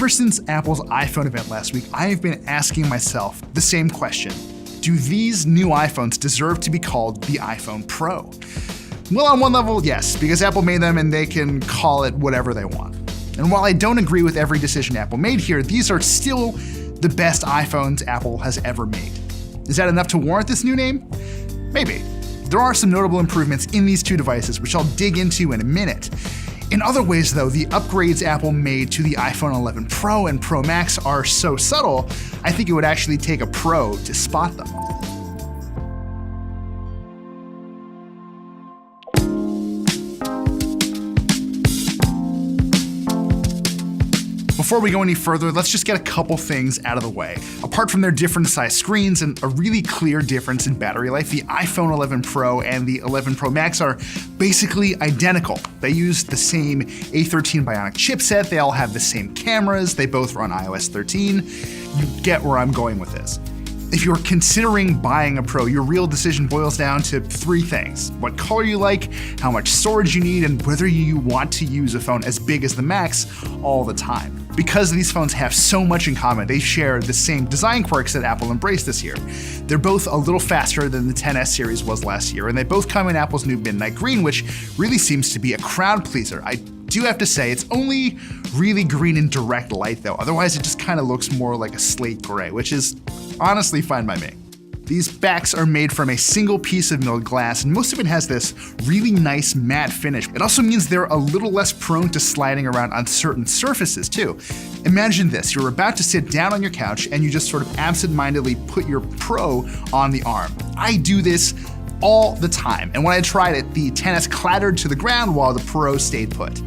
Ever since Apple's iPhone event last week, I have been asking myself the same question. Do these new iPhones deserve to be called the iPhone Pro? Well, on one level, yes, because Apple made them and they can call it whatever they want. And while I don't agree with every decision Apple made here, these are still the best iPhones Apple has ever made. Is that enough to warrant this new name? Maybe. There are some notable improvements in these two devices, which I'll dig into in a minute. In other ways, though, the upgrades Apple made to the iPhone 11 Pro and Pro Max are so subtle, I think it would actually take a pro to spot them. Before we go any further, let's just get a couple things out of the way. Apart from their different size screens and a really clear difference in battery life, the iPhone 11 Pro and the 11 Pro Max are basically identical. They use the same A13 Bionic chipset, they all have the same cameras, they both run iOS 13. You get where I'm going with this. If you're considering buying a Pro, your real decision boils down to three things: what color you like, how much storage you need, and whether you want to use a phone as big as the Max all the time. Because these phones have so much in common, they share the same design quirks that Apple embraced this year. They're both a little faster than the XS series was last year, and they both come in Apple's new Midnight Green, which really seems to be a crowd pleaser. I do have to say, it's only really green in direct light though, otherwise it just kind of looks more like a slate gray, which is honestly fine by me. These backs are made from a single piece of milled glass, and most of it has this really nice matte finish. It also means they're a little less prone to sliding around on certain surfaces too. Imagine this, you're about to sit down on your couch and you just sort of absentmindedly put your Pro on the arm. I do this all the time, and when I tried it, the XS clattered to the ground while the Pro stayed put.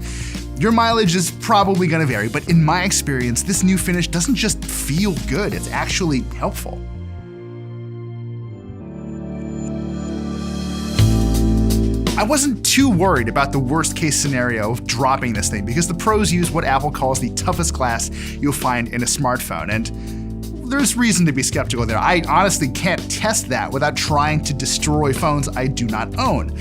Your mileage is probably gonna vary, but in my experience, this new finish doesn't just feel good, it's actually helpful. I wasn't too worried about the worst case scenario of dropping this thing because the Pros use what Apple calls the toughest glass you'll find in a smartphone, and there's reason to be skeptical there. I honestly can't test that without trying to destroy phones I do not own.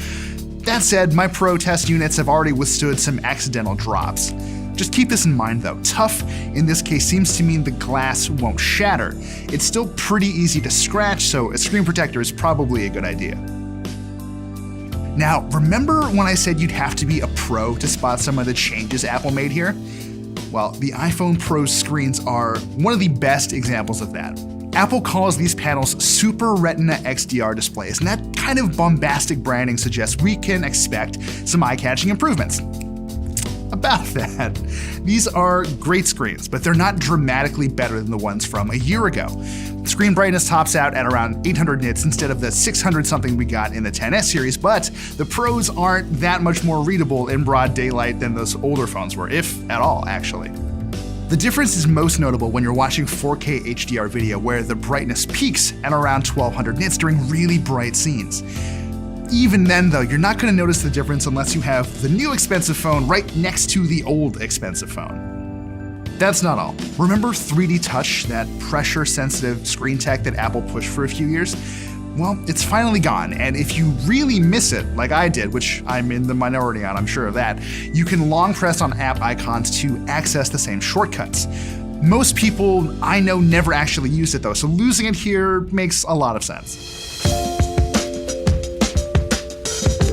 That said, my Pro test units have already withstood some accidental drops. Just keep this in mind though, tough in this case seems to mean the glass won't shatter. It's still pretty easy to scratch, so a screen protector is probably a good idea. Now, remember when I said you'd have to be a pro to spot some of the changes Apple made here? Well, the iPhone Pro screens are one of the best examples of that. Apple calls these panels Super Retina XDR displays, and that kind of bombastic branding suggests we can expect some eye-catching improvements. About that, these are great screens, but they're not dramatically better than the ones from a year ago. Screen brightness tops out at around 800 nits instead of the 600 something we got in the XS series, but the Pros aren't that much more readable in broad daylight than those older phones were, if at all, actually. The difference is most notable when you're watching 4K HDR video, where the brightness peaks at around 1200 nits during really bright scenes. Even then though, you're not going to notice the difference unless you have the new expensive phone right next to the old expensive phone. That's not all. Remember 3D Touch, that pressure-sensitive screen tech that Apple pushed for a few years? Well, it's finally gone, and if you really miss it, like I did, which I'm in the minority on, I'm sure of that, you can long press on app icons to access the same shortcuts. Most people I know never actually used it though, so losing it here makes a lot of sense.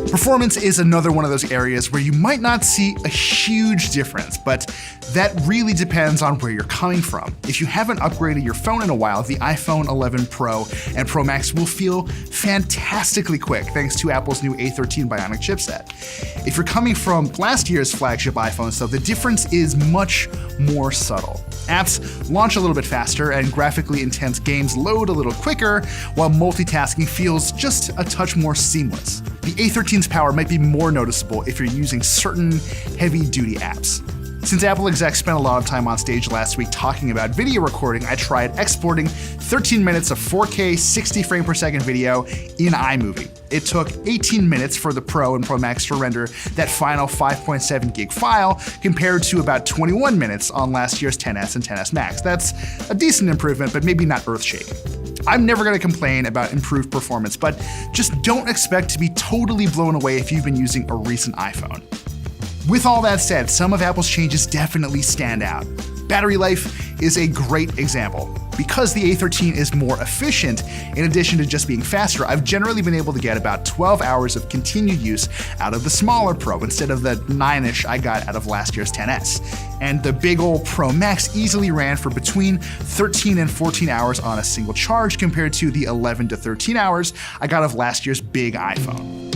Performance is another one of those areas where you might not see a huge difference, but that really depends on where you're coming from. If you haven't upgraded your phone in a while, the iPhone 11 Pro and Pro Max will feel fantastically quick thanks to Apple's new A13 Bionic chipset. If you're coming from last year's flagship iPhones though, the difference is much more subtle. Apps launch a little bit faster and graphically intense games load a little quicker, while multitasking feels just a touch more seamless. The A13's power might be more noticeable if you're using certain heavy-duty apps. Since Apple execs spent a lot of time on stage last week talking about video recording, I tried exporting 13 minutes of 4K 60 frame per second video in iMovie. It took 18 minutes for the Pro and Pro Max to render that final 5.7 gig file, compared to about 21 minutes on last year's XS and XS Max. That's a decent improvement, but maybe not earth-shaking. I'm never going to complain about improved performance, but just don't expect to be totally blown away if you've been using a recent iPhone. With all that said, some of Apple's changes definitely stand out. Battery life is a great example. Because the A13 is more efficient, in addition to just being faster, I've generally been able to get about 12 hours of continued use out of the smaller Pro instead of the 9-ish I got out of last year's XS. And the big ol' Pro Max easily ran for between 13 and 14 hours on a single charge compared to the 11 to 13 hours I got of last year's big iPhone.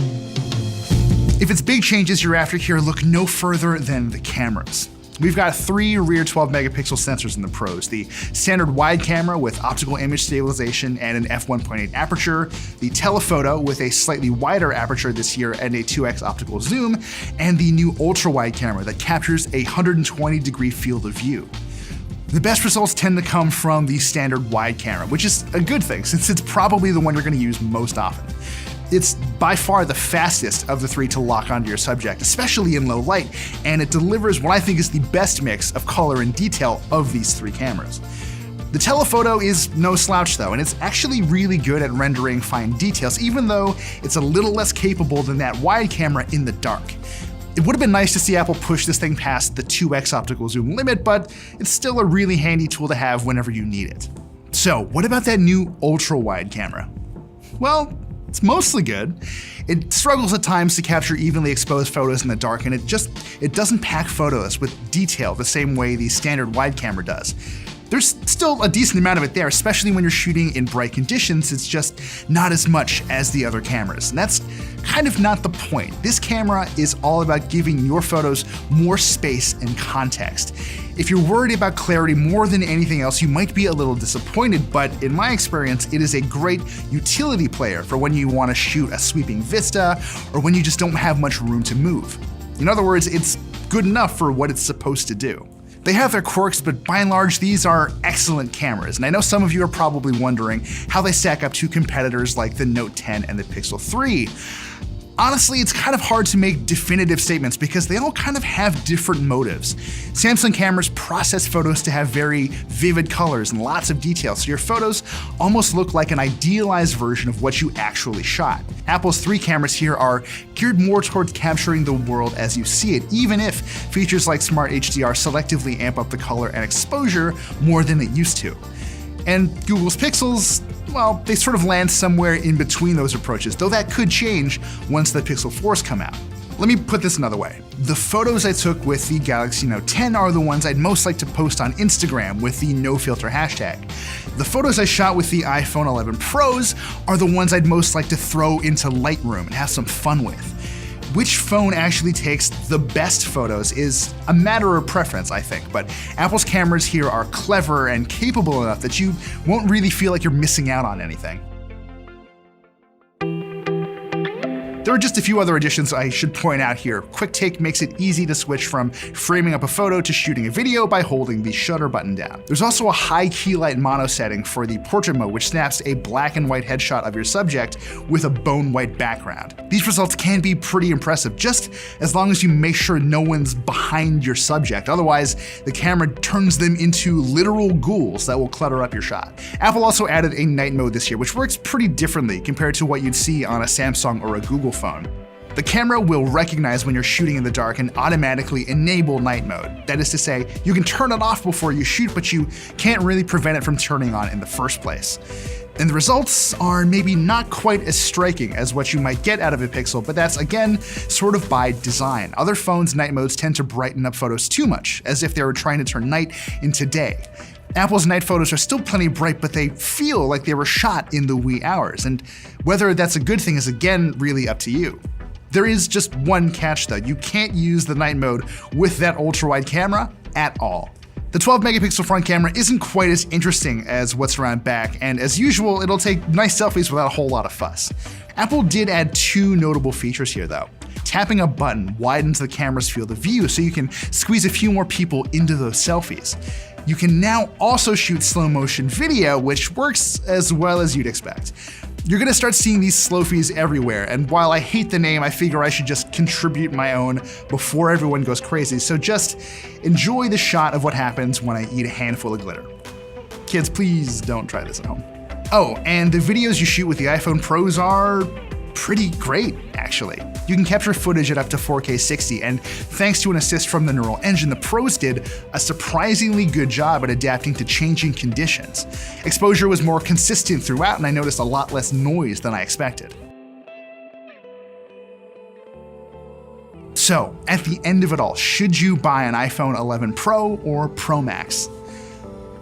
If it's big changes you're after here, look no further than the cameras. We've got 3 rear 12 megapixel sensors in the Pros, the standard wide camera with optical image stabilization and an f1.8 aperture, the telephoto with a slightly wider aperture this year and a 2x optical zoom, and the new ultra-wide camera that captures a 120-degree field of view. The best results tend to come from the standard wide camera, which is a good thing since it's probably the one you're going to use most often. It's by far the fastest of the 3 to lock onto your subject, especially in low light, and it delivers what I think is the best mix of color and detail of these 3 cameras. The telephoto is no slouch though, and it's actually really good at rendering fine details, even though it's a little less capable than that wide camera in the dark. It would have been nice to see Apple push this thing past the 2x optical zoom limit, but it's still a really handy tool to have whenever you need it. So what about that new ultra-wide camera? Well, it's mostly good. It struggles at times to capture evenly exposed photos in the dark, and it doesn't pack photos with detail the same way the standard wide camera does. There's still a decent amount of it there, especially when you're shooting in bright conditions. It's just not as much as the other cameras, and that's kind of not the point. This camera is all about giving your photos more space and context. If you're worried about clarity more than anything else, you might be a little disappointed, but in my experience, it is a great utility player for when you want to shoot a sweeping vista or when you just don't have much room to move. In other words, it's good enough for what it's supposed to do. They have their quirks, but by and large, these are excellent cameras, and I know some of you are probably wondering how they stack up to competitors like the Note 10 and the Pixel 3. Honestly, it's kind of hard to make definitive statements because they all kind of have different motives. Samsung cameras process photos to have very vivid colors and lots of detail, so your photos almost look like an idealized version of what you actually shot. Apple's 3 cameras here are geared more towards capturing the world as you see it, even if features like Smart HDR selectively amp up the color and exposure more than it used to. And Google's Pixels, well, they sort of land somewhere in between those approaches, though that could change once the Pixel 4s come out. Let me put this another way. The photos I took with the Galaxy Note 10 are the ones I'd most like to post on Instagram with the no-filter hashtag. The photos I shot with the iPhone 11 Pros are the ones I'd most like to throw into Lightroom and have some fun with. Which phone actually takes the best photos is a matter of preference, I think, but Apple's cameras here are clever and capable enough that you won't really feel like you're missing out on anything. There are just a few other additions I should point out here. QuickTake makes it easy to switch from framing up a photo to shooting a video by holding the shutter button down. There's also a high key light mono setting for the portrait mode, which snaps a black and white headshot of your subject with a bone white background. These results can be pretty impressive, just as long as you make sure no one's behind your subject. Otherwise, the camera turns them into literal ghouls that will clutter up your shot. Apple also added a night mode this year, which works pretty differently compared to what you'd see on a Samsung or a Google phone. The camera will recognize when you're shooting in the dark and automatically enable night mode. That is to say, you can turn it off before you shoot, but you can't really prevent it from turning on in the first place. And the results are maybe not quite as striking as what you might get out of a Pixel, but that's again sort of by design. Other phones' night modes tend to brighten up photos too much, as if they were trying to turn night into day. Apple's night photos are still plenty bright, but they feel like they were shot in the wee hours, and whether that's a good thing is again really up to you. There is just one catch though, you can't use the night mode with that ultra-wide camera at all. The 12 megapixel front camera isn't quite as interesting as what's around back, and as usual, it'll take nice selfies without a whole lot of fuss. Apple did add 2 notable features here though. Tapping a button widens the camera's field of view so you can squeeze a few more people into those selfies. You can now also shoot slow motion video, which works as well as you'd expect. You're gonna start seeing these Slofies everywhere, and while I hate the name, I figure I should just contribute my own before everyone goes crazy, so just enjoy the shot of what happens when I eat a handful of glitter. Kids, please don't try this at home. Oh, and the videos you shoot with the iPhone Pros are pretty great, actually. you can capture footage at up to 4K 60, and thanks to an assist from the neural engine, the pros did a surprisingly good job at adapting to changing conditions. Exposure was more consistent throughout, and I noticed a lot less noise than I expected. So, at the end of it all, should you buy an iPhone 11 Pro or Pro Max?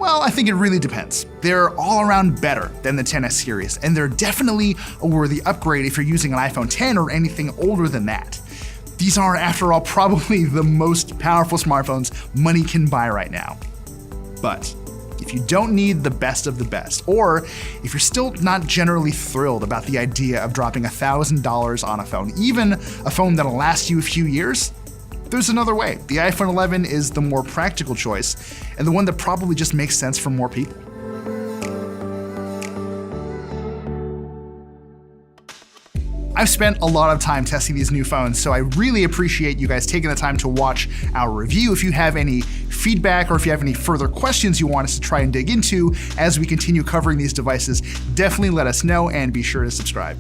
Well, I think it really depends. They're all around better than the XS series, and they're definitely a worthy upgrade if you're using an iPhone 10 or anything older than that. These are, after all, probably the most powerful smartphones money can buy right now. But if you don't need the best of the best, or if you're still not generally thrilled about the idea of dropping $1,000 on a phone, even a phone that'll last you a few years, there's another way. The iPhone 11 is the more practical choice, and the one that probably just makes sense for more people. I've spent a lot of time testing these new phones, so I really appreciate you guys taking the time to watch our review. If you have any feedback or if you have any further questions you want us to try and dig into as we continue covering these devices, definitely let us know and be sure to subscribe.